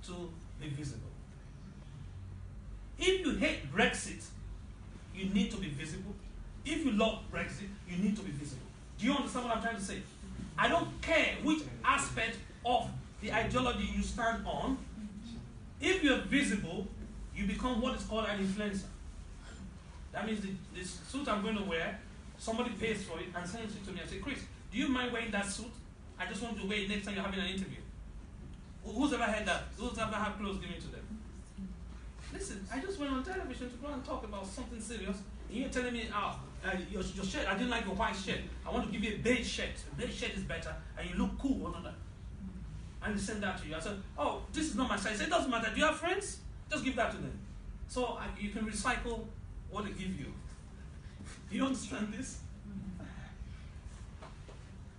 to be visible. If you hate Brexit, you need to be visible. If you love Brexit, you need to be visible. Do you understand what I'm trying to say? I don't care which aspect of the ideology you stand on. If you're visible, you become what is called an influencer. That means the suit I'm going to wear, somebody pays for it and sends it to me and says, Chris, do you mind wearing that suit? I just want to wear it next time you're having an interview. Who's ever had that? Who's ever had clothes given to them? Listen, I just went on television to go and talk about something serious. And you're telling me, your shirt, I didn't like your white shirt. I want to give you a beige shirt. A beige shirt is better, and you look cool on that. And they send that to you. I said, oh, this is not my size. It doesn't matter. Do you have friends? Just give that to them. So you can recycle what they give you. Do you understand this?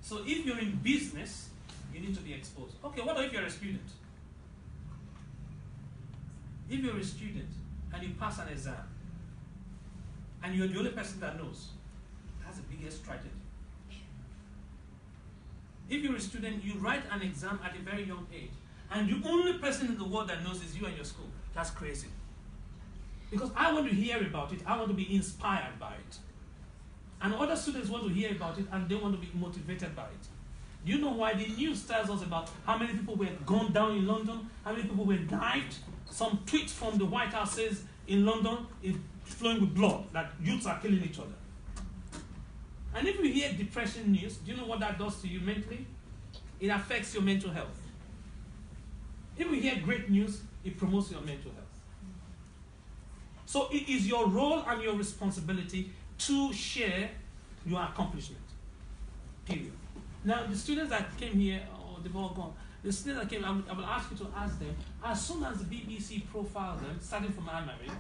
So if you're in business, you need to be exposed. Okay, what if you're a student? If you're a student and you pass an exam, and you're the only person that knows, that's the biggest tragedy. If you're a student, you write an exam at a very young age, and the only person in the world that knows is you and your school. That's crazy. Because I want to hear about it, I want to be inspired by it. And other students want to hear about it, and they want to be motivated by it. Do you know why? The news tells us about how many people were gunned down in London, how many people were died. Some tweet from the White House says in London is flowing with blood, that youths are killing each other. And if you hear depression news, do you know what that does to you mentally? It affects your mental health. If you hear great news, it promotes your mental health. So it is your role and your responsibility to share your accomplishment. Period. Now, the students that came here, they've all gone. The students that came, I will ask you to ask them, as soon as the BBC profiles them, starting from Amari,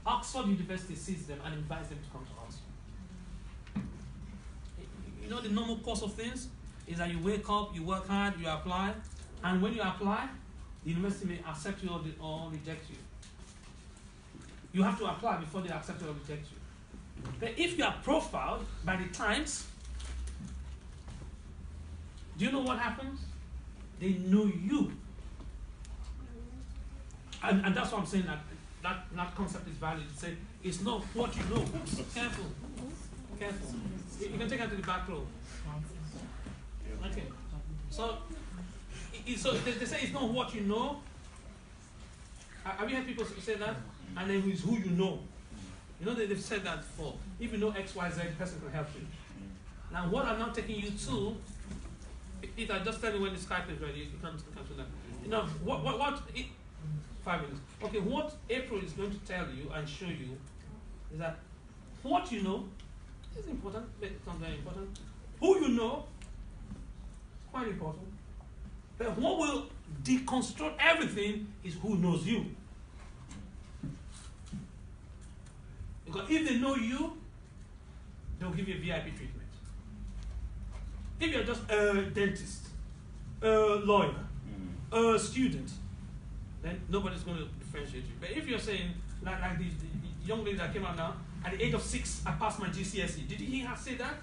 Oxford University sees them and invites them to come to us. You know the normal course of things is that you wake up, you work hard, you apply, and when you apply, the university may accept you or reject you. You have to apply before they accept you or reject you. But if you are profiled by the Times, do you know what happens? They know you. And that's what I'm saying, that concept is valid. To say it's not what you know. Careful. Careful. You can take that to the back row. Okay. So they say it's not what you know. Have you heard people say that? And then it's who you know. You know they've said that before. If you know X, Y, Z, the person can help you. Now what I'm now taking you to, Peter, just tell me when the Skype is ready. You can do that. You know, 5 minutes. Okay, what April is going to tell you and show you is that what you know is important, but it's not very important. Who you know is quite important. But what will deconstruct everything is who knows you. Because if they know you, they'll give you a VIP treatment. If you're just a dentist, a lawyer, a student, then nobody's going to differentiate you. But if you're saying, like the young lady that came out now, at the age of 6, I passed my GCSE. Did you hear her say that?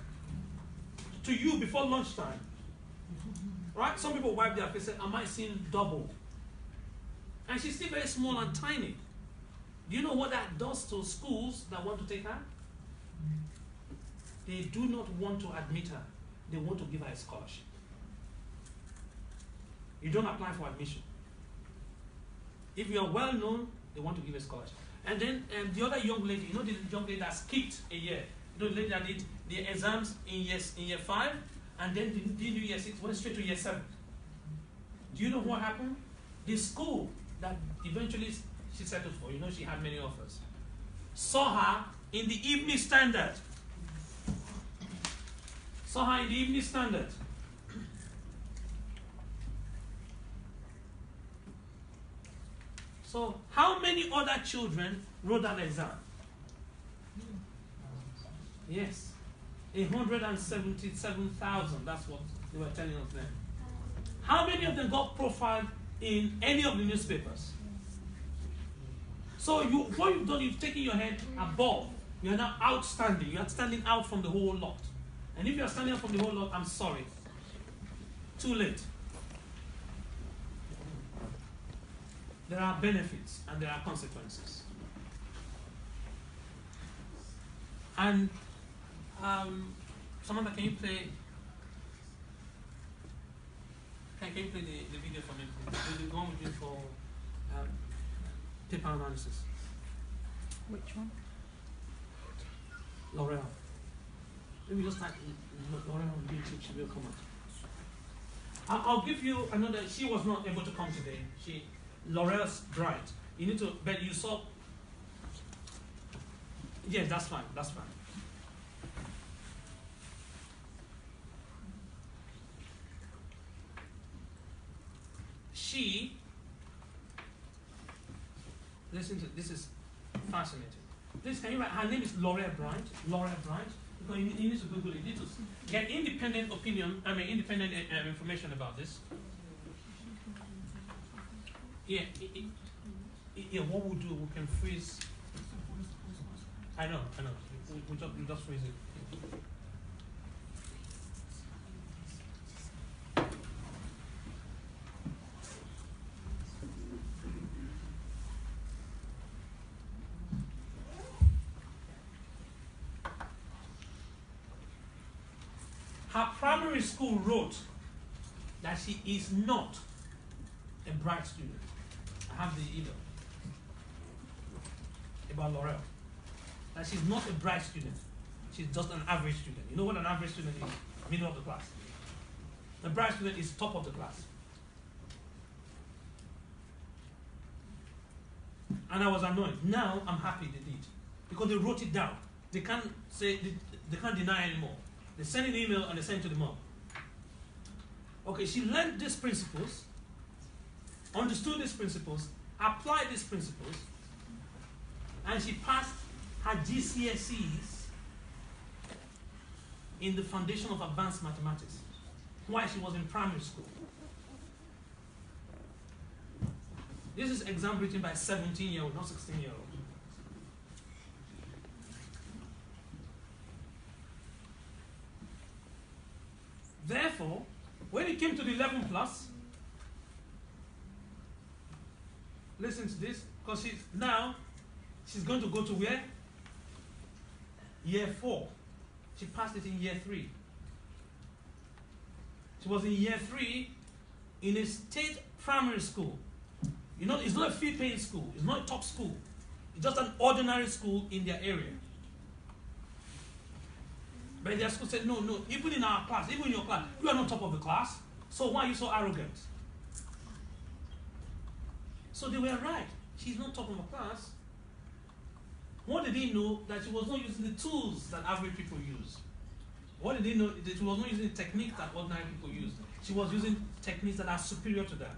To you before lunchtime. Right? Some people wipe their face and say, I might seem double. And she's still very small and tiny. Do you know what that does to schools that want to take her? They do not want to admit her. They want to give her a scholarship. You don't apply for admission. If you are well known, they want to give a scholarship. And then the other young lady, you know the young lady that skipped a year, you know the lady that did the exams in year 5, and then didn't do year 6, went straight to year 7. Do you know what happened? The school that eventually she settled for, you know she had many offers, saw her in the Evening Standard. Saw her in the Evening Standard. So, how many other children wrote that exam? Yes. 177,000. That's what they were telling us then. How many of them got profiled in any of the newspapers? So, what you've done, you've taken your head above. You are now outstanding. You are standing out from the whole lot. And if you are standing out from the whole lot, I'm sorry. Too late. there are benefits and there are consequences. And Samantha, can you play the video for me, please? The one we did for paper analysis. Which one? L'Oreal. Maybe just type L'Oreal on YouTube, she will come out. I'll give you another. She was not able to come today. L'Oreal's bride. You need to, but you saw. Yes, that's fine. That's fine. Listen to this, is fascinating. Please, can you write, her name is L'Oreal Bryant. L'Oreal Bryant. Because you need to Google it. You need to get independent independent information about this. Yeah, what we'll do, we can freeze. I know. We'll just freeze it. Her primary school wrote that she is not a bright student. I have the email about L'Oreal. That she's not a bright student. She's just an average student. You know what an average student is? Middle of the class. A bright student is top of the class. And I was annoyed. Now I'm happy they did. Because they wrote it down. They can't say, they can't deny anymore. They send an email and they send it to the mom. Okay, she learned these principles, understood these principles, applied these principles, and she passed her GCSEs in the foundation of advanced mathematics while she was in primary school. This is exam written by a 17-year-old, not 16-year-old. Therefore, when it came to the 11 plus, listen to this, because she's going to go to where? Year 4. She passed it in year 3. She was in year 3 in a state primary school. You know, it's not a fee-paying school. It's not a top school. It's just an ordinary school in their area. But their school said, no, even in our class, even in your class, you are not top of the class. So why are you so arrogant? So they were right. She's not top of the class. What did they know? That she was not using the tools that average people use. What did they know? That she was not using the techniques that ordinary people use. She was using techniques that are superior to that.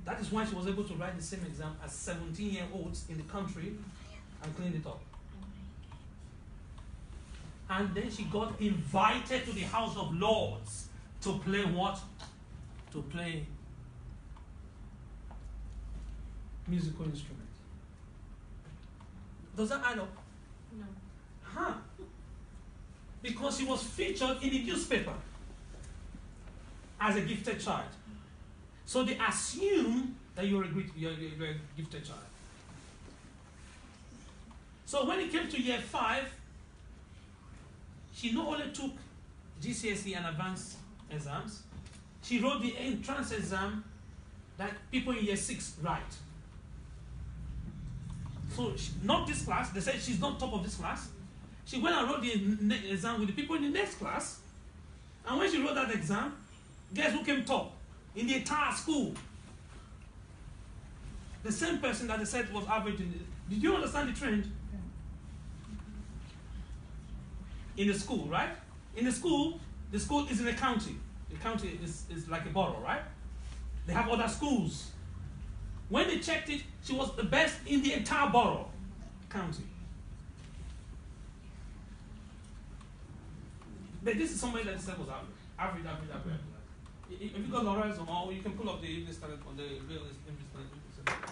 That is why she was able to write the same exam as 17-year-olds in the country and clean it up. And then she got invited to the House of Lords to play what? To play musical instrument. Does that add up? No. Huh. Because she was featured in the newspaper as a gifted child. So they assume that you're a gifted child. So when it came to year 5, she not only took GCSE and advanced exams, she wrote the entrance exam that people in year 6 write. So not this class, they said she's not top of this class. She went and wrote the exam with the people in the next class. And when she wrote that exam, guess who came top in the entire school? The same person that they said was average. Did you understand the trend? In the school, right? In the school is in a county. The county is like a borough, right? They have other schools. When they checked it, she was the best in the entire borough, county. But this is somebody that said was average. If you got L'Oreal's on all, you can pull up the English standard on the real English standard.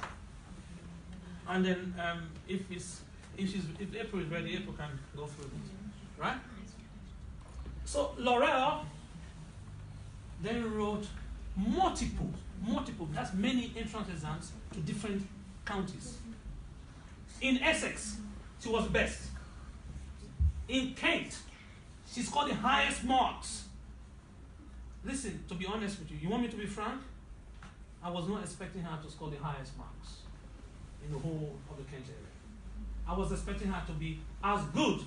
And then if April is ready, April can go through it. Right? So L'Oreal then wrote multiple multiple, that's many entrance exams to different counties. In Essex, she was best. In Kent, she scored the highest marks. Listen, to be honest with you, you want me to be frank? I was not expecting her to score the highest marks in the whole of the Kent area. I was expecting her to be as good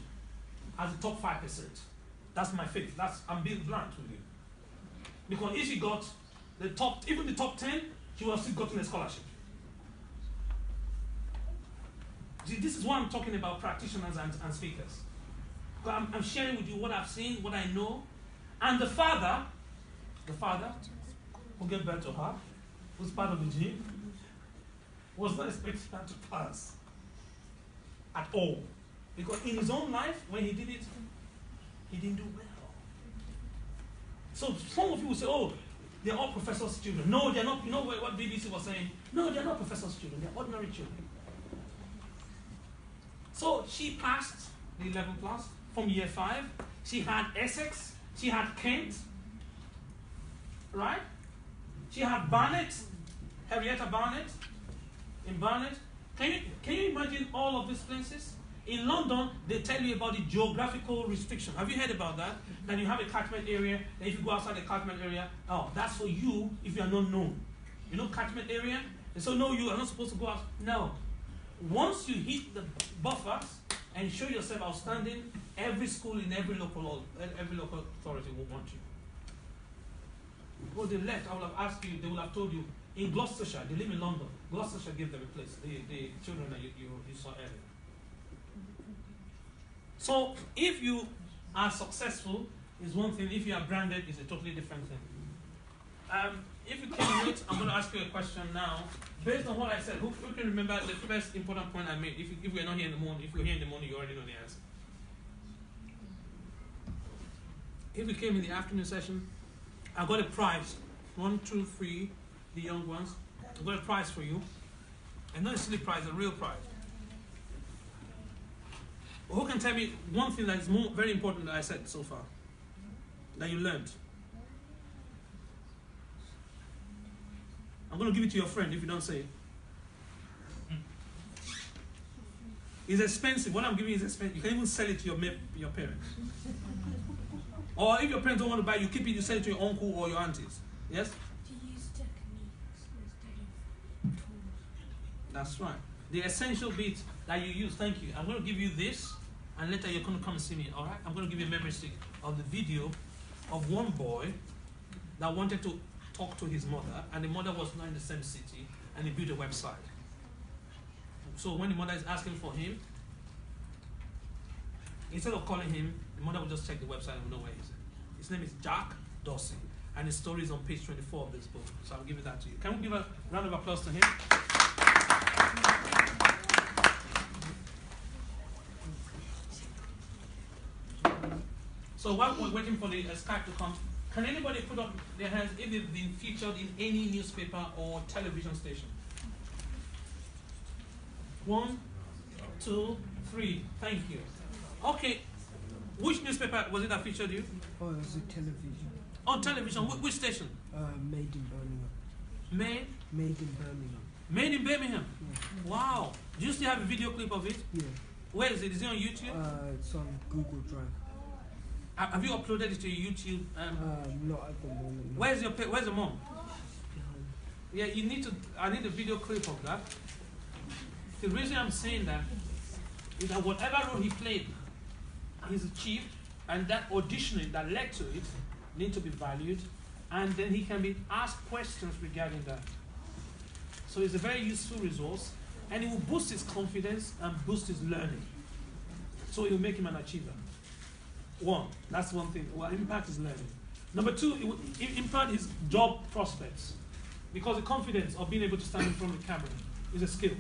as the top 5%. That's my faith. I'm being blunt with you. Because if she got the top, even the top 10, she would have still gotten a scholarship. See, this is why I'm talking about practitioners and speakers. I'm sharing with you what I've seen, what I know. And the father who gave birth to her, who's part of the gene, was not expecting her to pass at all. Because in his own life, when he did it, he didn't do well. So some of you will say, oh, they're all professors' children. No, they're not. You know what BBC was saying? No, they're not professors' children. They're ordinary children. So she passed the 11 class from year 5. She had Essex. She had Kent. Right? She had Barnet. Henrietta Barnet. In Barnet. Can you imagine all of these places? In London, they tell you about the geographical restriction. Have you heard about that? That you have a catchment area, that if you go outside the catchment area, oh, that's for you if you are not known. You know catchment area? And so no, you are not supposed to go out. No. Once you hit the buffers and show yourself outstanding, every school in every local authority will want you. Well, they left, I would have asked you, they would have told you, in Gloucestershire, they live in London. Gloucestershire gave them a place, the children that you saw earlier. So if you are successful, is one thing. If you are branded, is a totally different thing. If you can wait, I'm going to ask you a question now. Based on what I said, who can remember the first important point I made? If we're not here in the morning, if you're here in the morning, you already know the answer. If we came in the afternoon session, I got a prize. 1, 2, 3, the young ones. I got a prize for you. And not a silly prize, a real prize. Who can tell me one thing that is very important that I said so far? That you learned? I'm going to give it to your friend if you don't say it. It's expensive. What I'm giving you is expensive. You can even sell it to your parents. Or if your parents don't want to buy it, you keep it, you sell it to your uncle or your aunties. Yes? To use techniques instead of tools. That's right. The essential bit that you use, thank you. I'm going to give you this, and later you're going to come and see me, all right? I'm going to give you a memory stick of the video of one boy that wanted to talk to his mother, and the mother was not in the same city, and he built a website. So when the mother is asking for him, instead of calling him, the mother will just check the website and know where he's at. His name is Jack Dorsey, and his story is on page 24 of this book. So I'll give it that to you. Can we give a round of applause to him? So while we're waiting for the Skype to come, can anybody put up their hands if they've been featured in any newspaper or television station? 1, 2, 3. Thank you. Okay. Which newspaper was it that featured you? Oh, it was a television. On television. Which station? Made in Birmingham. Made? Made in Birmingham. Made in Birmingham? Yeah. Wow. Do you still have a video clip of it? Yeah. Where is it? Is it on YouTube? It's on Google Drive. Have you uploaded it to your YouTube? Not at the moment. No. Where's your mom? Behind. Yeah, I need a video clip of that. The reason I'm saying that is that whatever role he played, he's achieved, and that auditioning that led to it need to be valued, and then he can be asked questions regarding that. So it's a very useful resource, and it will boost his confidence and boost his learning. So it will make him an achiever. 1, that's one thing. Well, impact his learning. Number 2, it will impact his job prospects, because the confidence of being able to stand in front of the camera is a skill,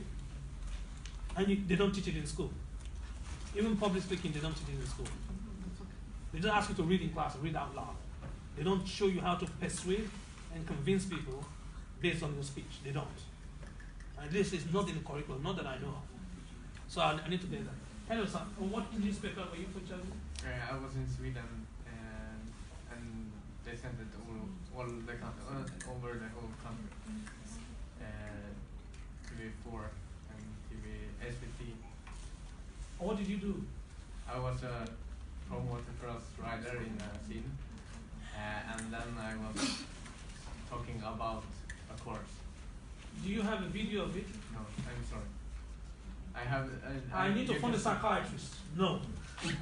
and they don't teach it in school. Even public speaking, they don't teach it in school. They just ask you to read in class, read out loud. They don't show you how to persuade and convince people based on your speech. They don't. And this is not in the curriculum, not that I know of. So I need to get that. Hello, sir. What newspaper were you featured in? I was in Sweden, and they sent it all the country, over the whole country. TV4 and SVT. What did you do? I was a pro motocross rider in a scene, and then I was talking about a course. Do you have a video of it? No, I'm sorry. I have. I need to phone a psychiatrist. No.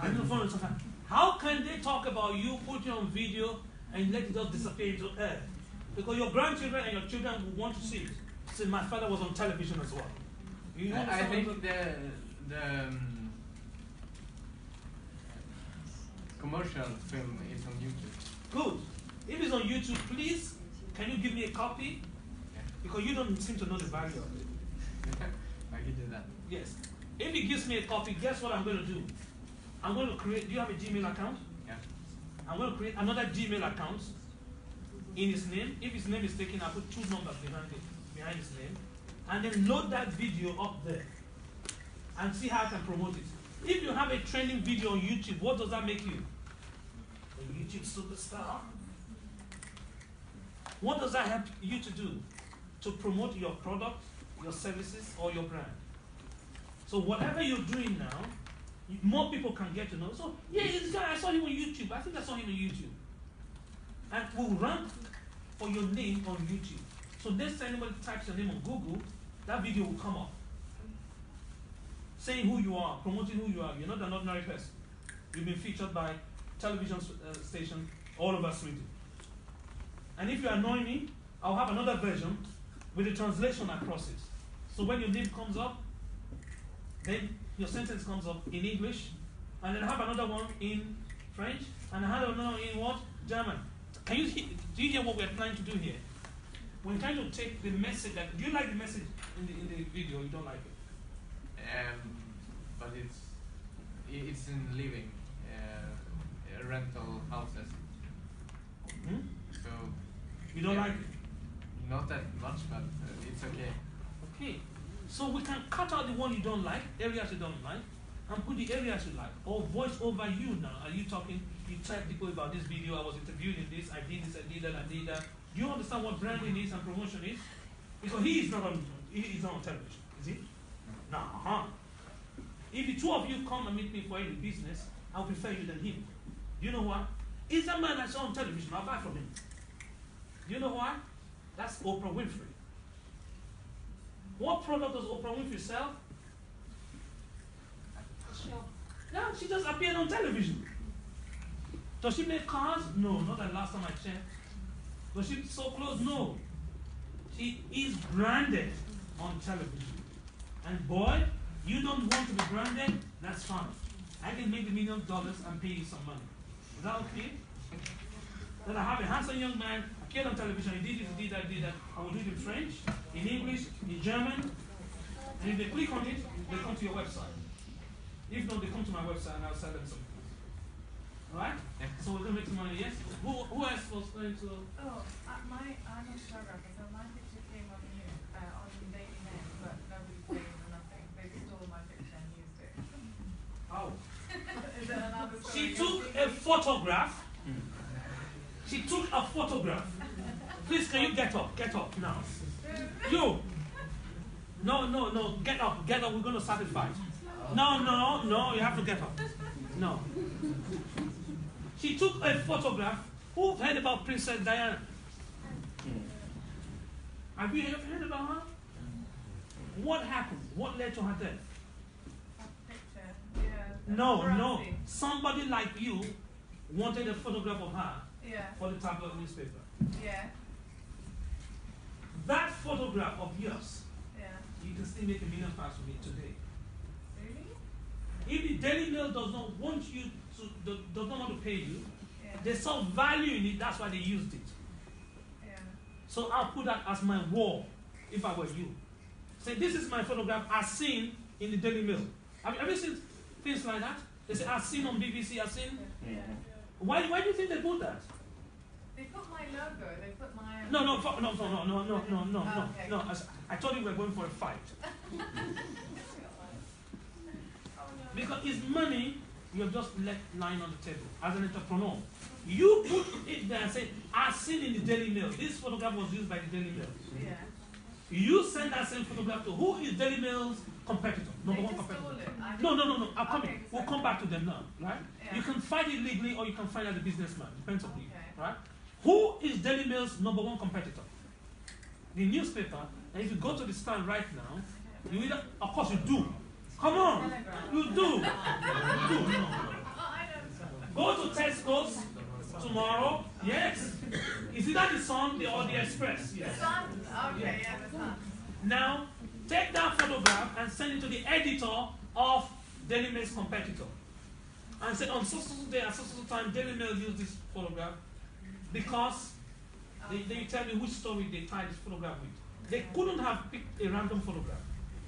I need to phone a psychiatrist. How can they talk about you, put you on video, and let it just disappear into air? Because your grandchildren and your children will want to see it. See, my father was on television as well. You know I think the commercial film is on YouTube. Good. If it's on YouTube, please, can you give me a copy? Yeah. Because you don't seem to know the value of it. I can do that. Yes. If he gives me a copy, guess what I'm going to do? I'm going to create, do you have a Gmail account? Yeah. I'm going to create another Gmail account in his name. If his name is taken, I'll put 2 numbers behind his name. And then load that video up there. And see how I can promote it. If you have a trending video on YouTube, what does that make you? A YouTube superstar. What does that help you to do? To promote your product, your services, or your brand. So whatever you're doing now, more people can get to know. So yeah, this guy, I saw him on YouTube. I think I saw him on YouTube. And we'll rank for your name on YouTube. So next time anybody types your name on Google, that video will come up. Saying who you are, promoting who you are. You're not an ordinary person. You've been featured by television stations all over Sweden. And if you annoy me, I'll have another version with a translation across it. So when your name comes up, then your sentence comes up in English, and then I have another one in French, and I have another one in what? German. Can you do you hear what we're trying to do here? We're trying to take the message that, do you like the message in the video, you don't like it? But it's in living rental houses. Hmm? So You don't like it? not that much, but it's okay. Okay. So we can cut out the one you don't like, areas you don't like, and put the areas you like. Or voice over you now. Are you talking, you tell people about this video, I was interviewed in this, I did this, I did that, I did that. Do you understand what branding is and promotion is? Because he is not on television, is he? No. If the 2 of you come and meet me for any business, I'll prefer you than him. You know what? Is that man I saw on television, I'll buy from him. You know why? That's Oprah Winfrey. What product does Oprah Winfrey sell? Yeah, she just appeared on television. Does she make cars? No, not the last time I checked. Does she sew clothes? No. She is branded on television. And boy, you don't want to be branded? That's fine. I can make $1 million and pay you some money. Is that okay? Then I have a handsome young man, appeared on television, he did this, he did that, did that. I will do it in French, in English, in German. And if they click on it, they come to your website. If not, they come to my website and I'll sell them something. Alright? Yeah. So we're going to make some money, yes? Who else was going to... Oh, I'm a photographer, so my picture came on you, on Daily Mail, but nobody paid or nothing. They stole my picture and used it. Oh. Is that another story? She took a photograph. She took a photograph. Please, can you get up? Get up now. You. No. Get up. Get up. We're going to start a fight. No. You have to get up. No. She took a photograph. Who've heard about Princess Diana? Have you ever heard about her? What happened? What led to her death? A picture, yeah. No. Paparazzi. Somebody like you wanted a photograph of her Yeah, for the tabloid newspaper. yeah, That photograph of yours, yeah. you can still make £1 million from it today. Really? If the Daily Mail does not want you to, does not want to pay you, Yeah, they saw value in it, that's why they used it. yeah. So I'll put that as my wall if I were you. Say, this is my photograph as seen in the Daily Mail. Have you seen things like that? They say, as seen on BBC, as seen. Yeah. Why do you think they put that? They put my logo, they put my... No. Okay. No. I told you we were going for a fight. Oh, no. Because it's money you have just left lying on the table as an entrepreneur. You put it there and say, I've seen in the Daily Mail. This photograph was used by the Daily Mail. Yeah. You send that same photograph to who is Daily Mail's competitor? Number one competitor. No. I'll come in. We'll come back to them now, right? Yeah. You can find it legally or you can find it as a businessman. Depends on you, Okay. right? Who is Daily Mail's number one competitor? The newspaper. And if you go to the stand right now, you either, of course you do. Come on, you do. You do. Oh, I know. Go to Tesco's tomorrow. Yes. Is it that the Sun or the Express? The Yes. sun. Okay, yeah, the sun. Now, take that photograph and send it to the editor of Daily Mail's competitor. And say, on such day at such time, Daily Mail used this photograph because they tell me which story they tied this photograph with. They couldn't have picked a random photograph.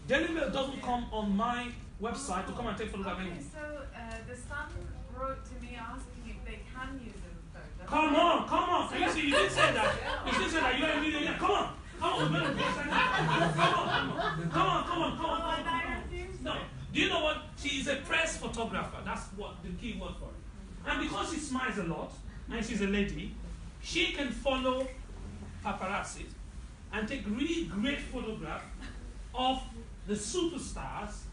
Daily Mail doesn't come on my website to come and take photographs. Okay, so the Sun wrote to me asking if they can use a photo. Come on. Can you see? You didn't say that. You didn't say that. You're a millionaire. Come on. Come on. Come on. And I refused No. it. Do you know what? She is a press photographer. That's what the key word for it. And because she smiles a lot, and she's a lady, she can follow paparazzi and take really great photographs of the superstars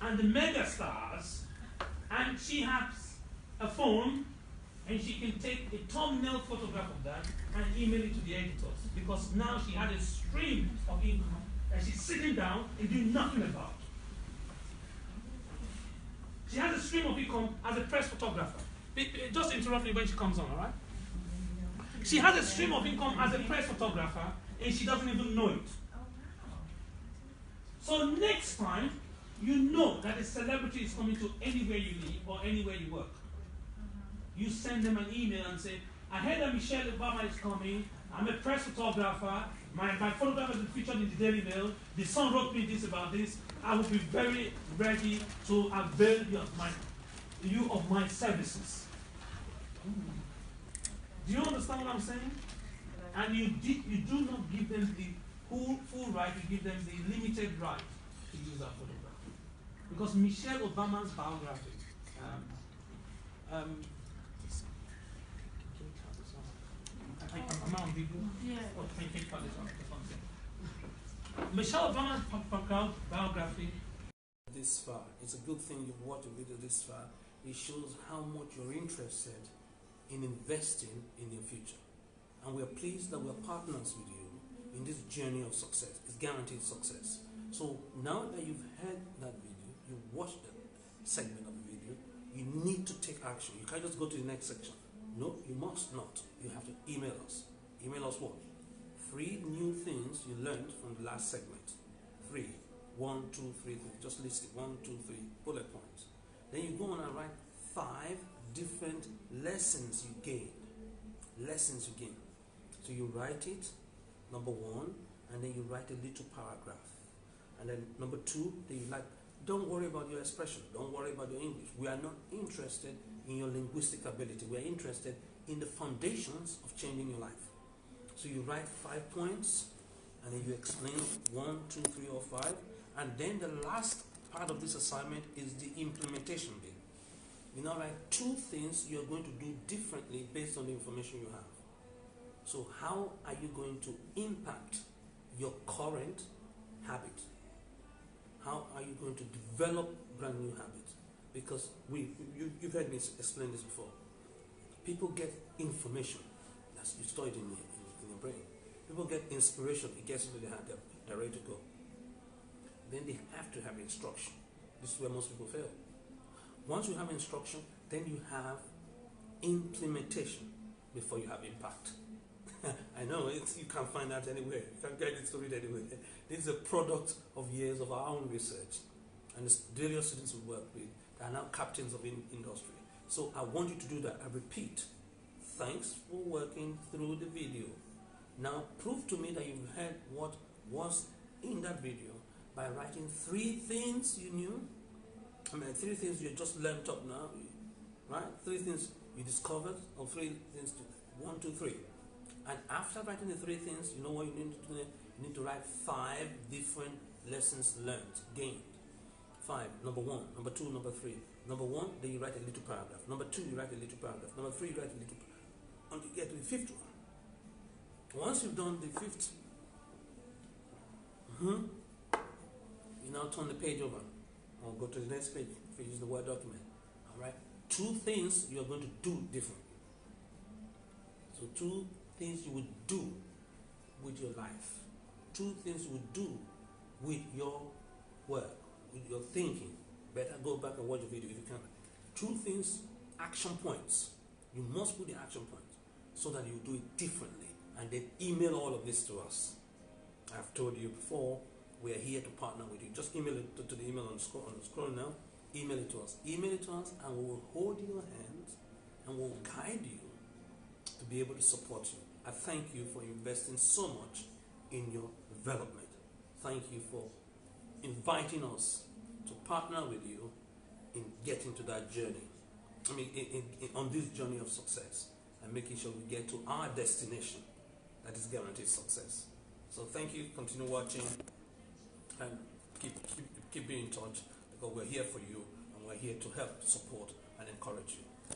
and the mega stars, and she has a phone and she can take a thumbnail photograph of that and email it to the editors, because now she had a stream of income that she's sitting down and doing nothing about. She has a stream of income as a press photographer. Just interrupt me when she comes on, all right? She has a stream of income as a press photographer and she doesn't even know it. So next time, you know that a celebrity is coming to anywhere you live or anywhere you work. You send them an email and say, I heard that Michelle Obama is coming. I'm a press photographer. My photograph has been featured in the Daily Mail. The Sun wrote me this about this. I will be very ready to avail you of my services. Do you understand what I'm saying? And you do not give them the full right, you give them the limited right to use that photograph. Because Michelle Obama's biography, am I on video? Yeah. Or can you take part this one? Michelle Obama's biography. This far, it's a good thing you've watched the video this far. It shows how much you're interested in investing in your future. And we're pleased that we're partners with you in this journey of success. It's guaranteed success. So now that you've heard that video, you've watched the segment of the video, you need to take action. You can't just go to the next section. No, you must not. You have to email us. Email us what? 3 new things you learned from the last segment. 3. 1, 2, 3. Just list it. 1, 2, 3. Bullet points. Then you go on and write 5 different lessons you gained. Lessons you gain. So you write it, number 1, and then you write a little paragraph. And then number 2, then you don't worry about your expression, don't worry about your English. We are not interested in your linguistic ability. We are interested in the foundations of changing your life. So you write 5 points, and then you explain 1, 2, 3, or 5. And then the last part of this assignment is the implementation bit. You now write 2 things you're going to do differently based on the information you have. So how are you going to impact your current habit? How are you going to develop brand new habits? Because you've heard me explain this before. People get information, that's you store it in your brain. People get inspiration, it gets into their hand, they're ready to go. Then they have to have instruction. This is where most people fail. Once you have instruction, then you have implementation before you have impact. I know you can't find that anywhere. You can't get it to read anywhere. This is a product of years of our own research, and the various students we work with, they are now captains of industry. So I want you to do that. I repeat, thanks for working through the video. Now prove to me that you've heard what was in that video by writing 3 things you knew. 3 things you just learned up now, right? 3 things you discovered, or 3 things to 1, 2, 3. And after writing the 3 things, you know what you need to do? You need to write 5 different lessons learned, gained. 5, number 1, number 2, number 3. Number 1, then you write a little paragraph. Number 2, you write a little paragraph. Number 3, you write a little. until you get to the fifth one. Once you've done the fifth, you now turn the page over or go to the next page if you use the Word document. All right? 2 things you are going to do differently. So 2 things you would do with your life. 2 things you would do with your work, with your thinking. Better go back and watch the video if you can. 2 things, action points. You must put the action points so that you do it differently. And then email all of this to us. I've told you before, we are here to partner with you. Just email it to the email on the scroll now. Email it to us. Email it to us and we will hold your hands and we will guide you to be able to support you. I thank you for investing so much in your development. Thank you for inviting us to partner with you in getting to that journey. I mean, on this journey of success and making sure we get to our destination that is guaranteed success. So thank you. Continue watching and keep being in touch because we're here for you and we're here to help, support, and encourage you.